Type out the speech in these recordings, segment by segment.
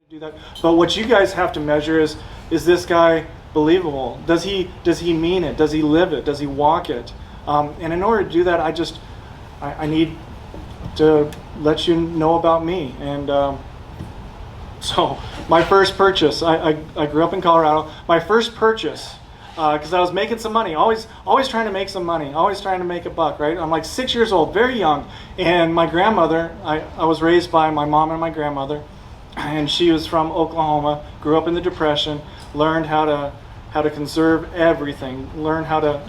do that. But what you guys have to measure is this guy believable? Does he mean it? Does he live it? Does he walk it? And in order to do that, I need to let you know about me. And so my first purchase, I grew up in Colorado. My first purchase, because I was making some money, always trying to make some money, always trying to make a buck, right? I'm like 6 years old, very young. And my grandmother, I was raised by my mom and my grandmother. And she was from Oklahoma, grew up in the Depression, learned how to conserve everything, learned how to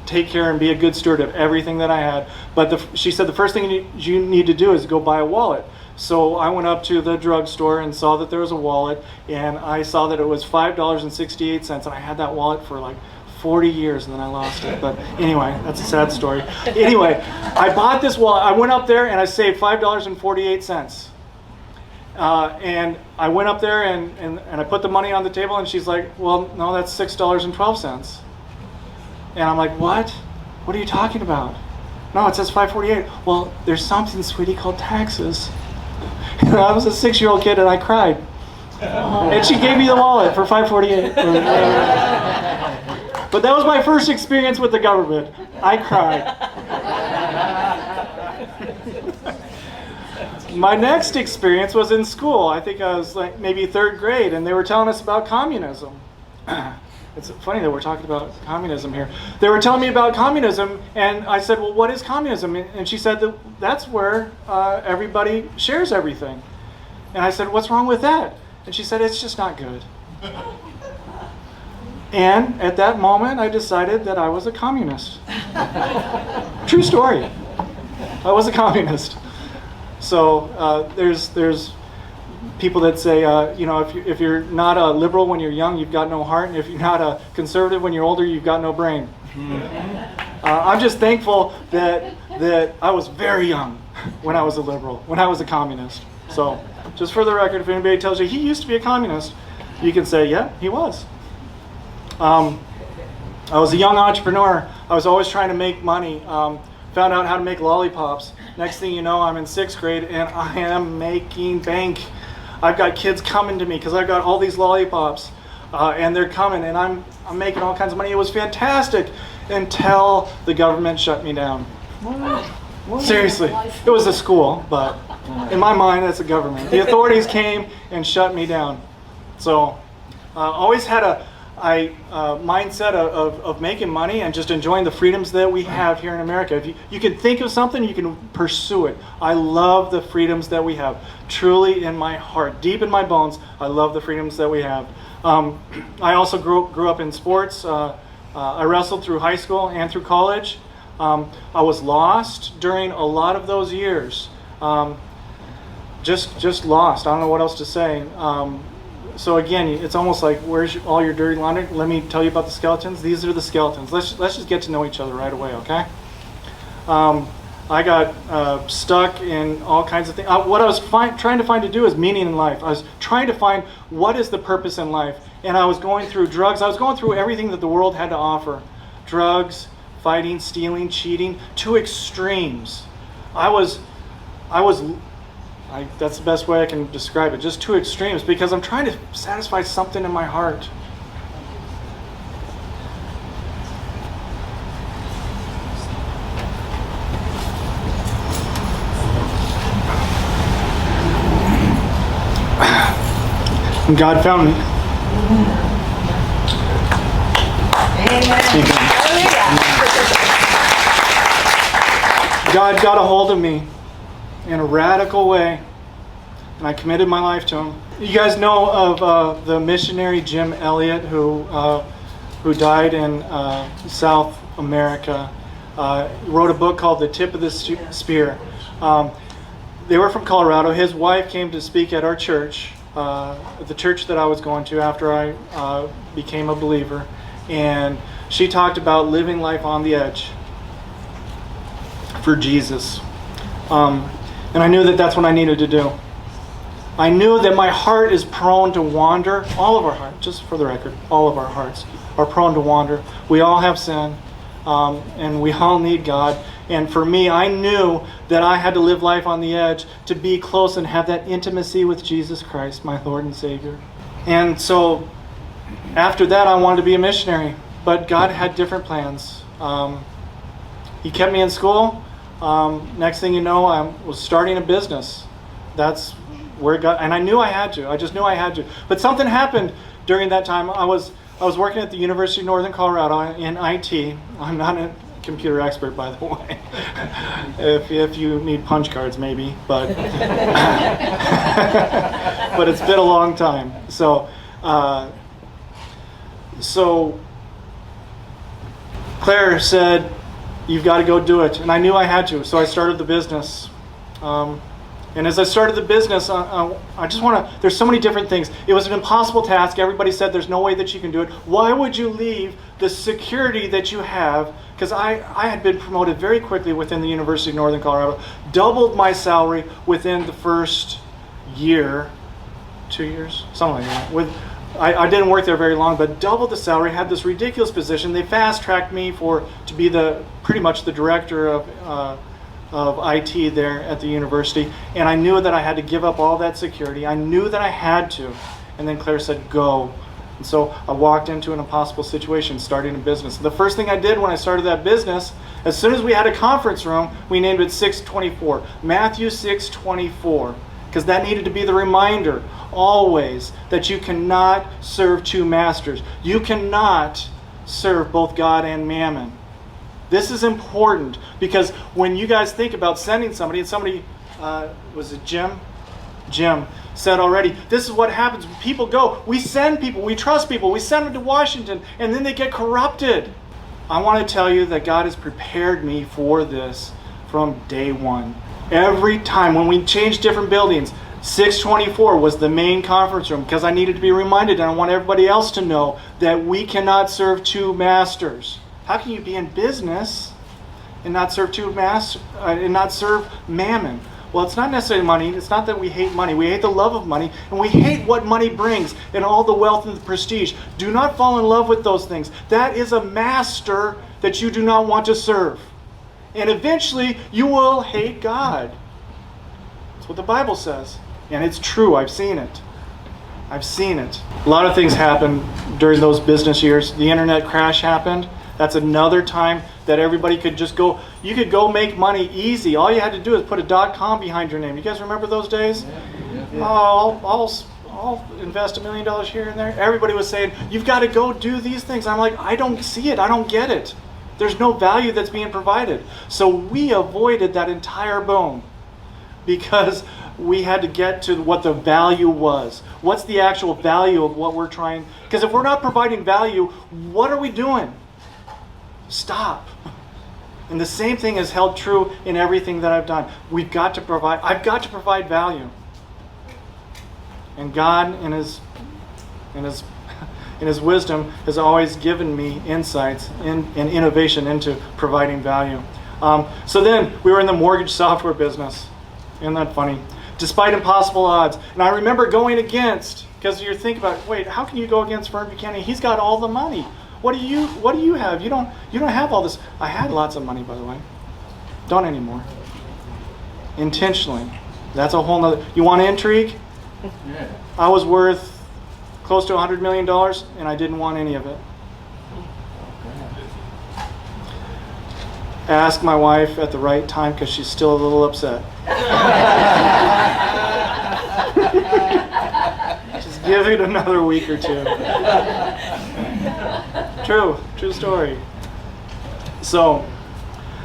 take care and be a good steward of everything that I had. But she said the first thing you need to do is go buy a wallet. So I went up to the drugstore and saw that there was a wallet, and I saw that it was $5.68, and I had that wallet for like 40 years, and then I lost it. But anyway, that's a sad story. Anyway, I bought this wallet. I went up there and I saved $5.48. And I went up there and I put the money on the table, and she's like, well, no, that's $6.12. And I'm like, what? What are you talking about? No, it says $5.48. Well, there's something, sweetie, called taxes. And I was a 6-year-old kid and I cried. And she gave me the wallet for $5.48. But that was my first experience with the government. I cried. My next experience was in school. I think I was like maybe third grade, and they were telling us about communism. It's funny that we're talking about communism here. They were telling me about communism, and I said, well, what is communism? And she said that's where everybody shares everything. And I said, what's wrong with that? And she said, it's just not good. And at that moment, I decided that I was a communist. True story. I was a communist. So there's people that say, if you're not a liberal when you're young, you've got no heart, and if you're not a conservative when you're older, you've got no brain. I'm just thankful that I was very young when I was a liberal, when I was a communist. So just for the record, if anybody tells you he used to be a communist, you can say, yeah, he was. I was a young entrepreneur. I was always trying to make money. Found out how to make lollipops. Next thing you know, I'm in 6th grade and I am making bank. I've got kids coming to me because I've got all these lollipops, and they're coming, and I'm making all kinds of money. It was fantastic until the government shut me down. Seriously, it was a school, but in my mind, that's the government. The authorities came and shut me down. So, always had a mindset of making money and just enjoying the freedoms that we have here in America. If you can think of something, you can pursue it. I love the freedoms that we have. Truly in my heart, deep in my bones, I love the freedoms that we have. I also grew up in sports. I wrestled through high school and through college. I was lost during a lot of those years. Just lost. I don't know what else to say. So again, it's almost like, where's all your dirty laundry? Let me tell you about the skeletons. These are the skeletons. Let's just get to know each other right away, okay? I got stuck in all kinds of things. What I was trying to find to do is meaning in life. I was trying to find what is the purpose in life. And I was going through drugs. I was going through everything that the world had to offer. Drugs, fighting, stealing, cheating, to extremes. That's the best way I can describe it, just two extremes, because I'm trying to satisfy something in my heart. And God found me. Amen. God got a hold of me in a radical way, and I committed my life to Him. You guys know of the missionary Jim Elliot, who died in South America. He wrote a book called The Tip of the Spear. They were from Colorado. His wife came to speak at our church, the church that I was going to after I became a believer, and she talked about living life on the edge for Jesus. And I knew that that's what I needed to do. I knew that my heart is prone to wander. All of our hearts, just for the record, all of our hearts are prone to wander. We all have sin. and we all need God. And for me, I knew that I had to live life on the edge to be close and have that intimacy with Jesus Christ, my Lord and Savior. And so after that, I wanted to be a missionary, but God had different plans. He kept me in school. Next thing you know, I was starting a business. That's where it got, and I knew I had to. I just knew I had to. But something happened during that time. I was working at the University of Northern Colorado in IT. I'm not a computer expert, by the way. if you need punch cards, maybe, but but it's been a long time. So Claire said, "You've got to go do it," and I knew I had to. So I started the business. And as I started the business, I just want to, there's so many different things. It was an impossible task. Everybody said there's no way that you can do it. Why would you leave the security that you have? Because I had been promoted very quickly within the University of Northern Colorado, doubled my salary within the first year, 2 years, something like that. I didn't work there very long, but doubled the salary, had this ridiculous position. They fast-tracked me to be pretty much the director of IT there at the university, and I knew that I had to give up all that security. I knew that I had to, and then Claire said, "Go." And so I walked into an impossible situation, starting a business. The first thing I did when I started that business, as soon as we had a conference room, we named it 624, Matthew 6:24, because that needed to be the reminder always that you cannot serve two masters. You cannot serve both God and mammon. This is important because when you guys think about sending somebody, and somebody, was it Jim? Jim said already, this is what happens when people go. We send people, we trust people, we send them to Washington, and then they get corrupted. I want to tell you that God has prepared me for this from day one. Every time when we changed different buildings, 624 was the main conference room because I needed to be reminded, and I want everybody else to know that we cannot serve two masters. How can you be in business and not serve and not serve mammon? Well, it's not necessarily money. It's not that we hate money. We hate the love of money, and we hate what money brings and all the wealth and the prestige. Do not fall in love with those things. That is a master that you do not want to serve. And eventually, you will hate God. That's what the Bible says. And it's true. I've seen it. I've seen it. A lot of things happened during those business years. The internet crash happened. That's another time that everybody could just go, you could go make money easy. All you had to do is put a .com behind your name. You guys remember those days? Yeah. Oh, I'll invest $1 million here and there. Everybody was saying, you've got to go do these things. I'm like, I don't see it. I don't get it. There's no value that's being provided. So we avoided that entire boom because we had to get to what the value was. What's the actual value of what we're trying? Because if we're not providing value, what are we doing? Stop. And the same thing is held true in everything that I've done. I've got to provide value. And God in his wisdom has always given me insights and innovation into providing value. So then we were in the mortgage software business. Isn't that funny? Despite impossible odds. And I remember going against, because you think about, wait, how can you go against Vern Buchanan? He's got all the money. What do you have? You don't have all this. I had lots of money, by the way. Don't anymore. Intentionally. That's a whole nother. You want intrigue? Yeah. I was worth close to $100 million, and I didn't want any of it. Ask my wife at the right time because she's still a little upset. Just give it another week or two. True story. So,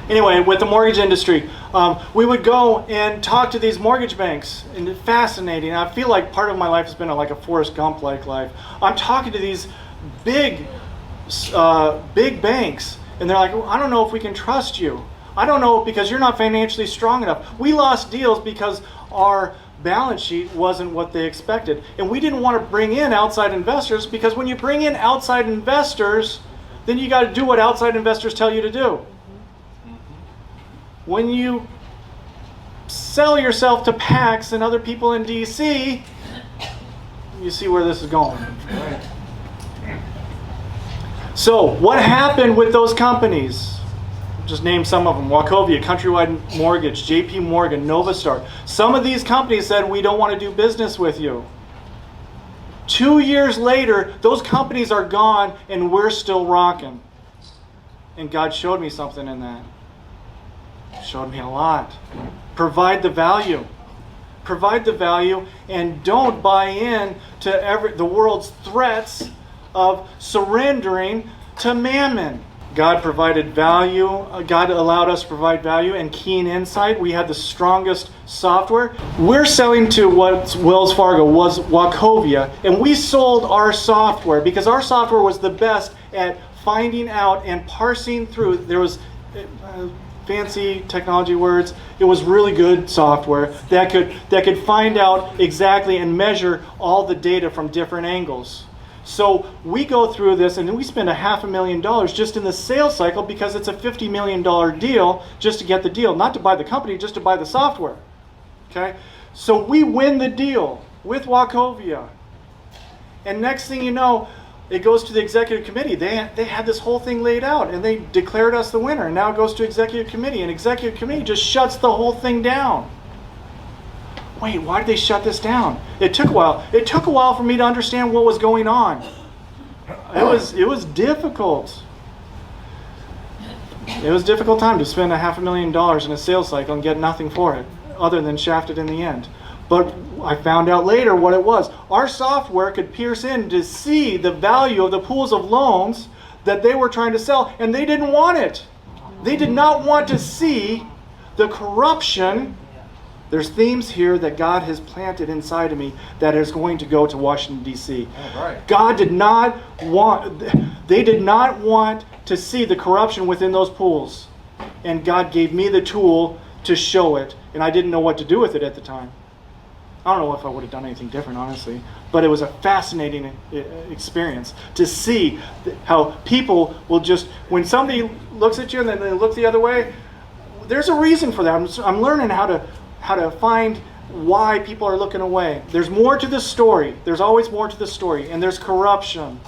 anyway, with the mortgage industry, we would go and talk to these mortgage banks, and it's fascinating. I feel like part of my life has been like a Forrest Gump-like life. I'm talking to these big banks, and they're like, I don't know if we can trust you. I don't know because you're not financially strong enough. We lost deals because our balance sheet wasn't what they expected. And we didn't want to bring in outside investors because when you bring in outside investors, then you got to do what outside investors tell you to do. When you sell yourself to PACs and other people in DC, you see where this is going. So what happened with those companies? Just name some of them. Wachovia, Countrywide Mortgage, JP Morgan, Novastar. Some of these companies said, we don't want to do business with you. 2 years later, those companies are gone and we're still rocking. And God showed me something in that. Showed me a lot. Provide the value. Provide the value and don't buy in to the world's threats of surrendering to mammon. God provided value. God allowed us to provide value and keen insight. We had the strongest software. We're selling to what Wells Fargo was Wachovia, and we sold our software because our software was the best at finding out and parsing through. There was fancy technology words. It was really good software that could find out exactly and measure all the data from different angles. So we go through this and then we spend $500,000 just in the sales cycle because it's a $50 million deal just to get the deal, not to buy the company, just to buy the software. Okay? So we win the deal with Wachovia. And next thing you know, it goes to the executive committee. They had this whole thing laid out and they declared us the winner. And now it goes to executive committee and executive committee just shuts the whole thing down. Wait, why did they shut this down? It took a while. It took a while for me to understand what was going on. It was difficult. It was a difficult time to spend $500,000 in a sales cycle and get nothing for it, other than shafted in the end. But I found out later what it was. Our software could pierce in to see the value of the pools of loans that they were trying to sell, and they didn't want it. They did not want to see the corruption. There's themes here that God has planted inside of me that is going to go to Washington, D.C. Right. God did not want, they did not want to see the corruption within those pools. And God gave me the tool to show it, and I didn't know what to do with it at the time. I don't know if I would have done anything different, honestly, but it was a fascinating experience to see how people will just, when somebody looks at you and then they look the other way, there's a reason for that. I'm learning how to find why people are looking away. There's more to the story. There's always more to the story, and there's corruption.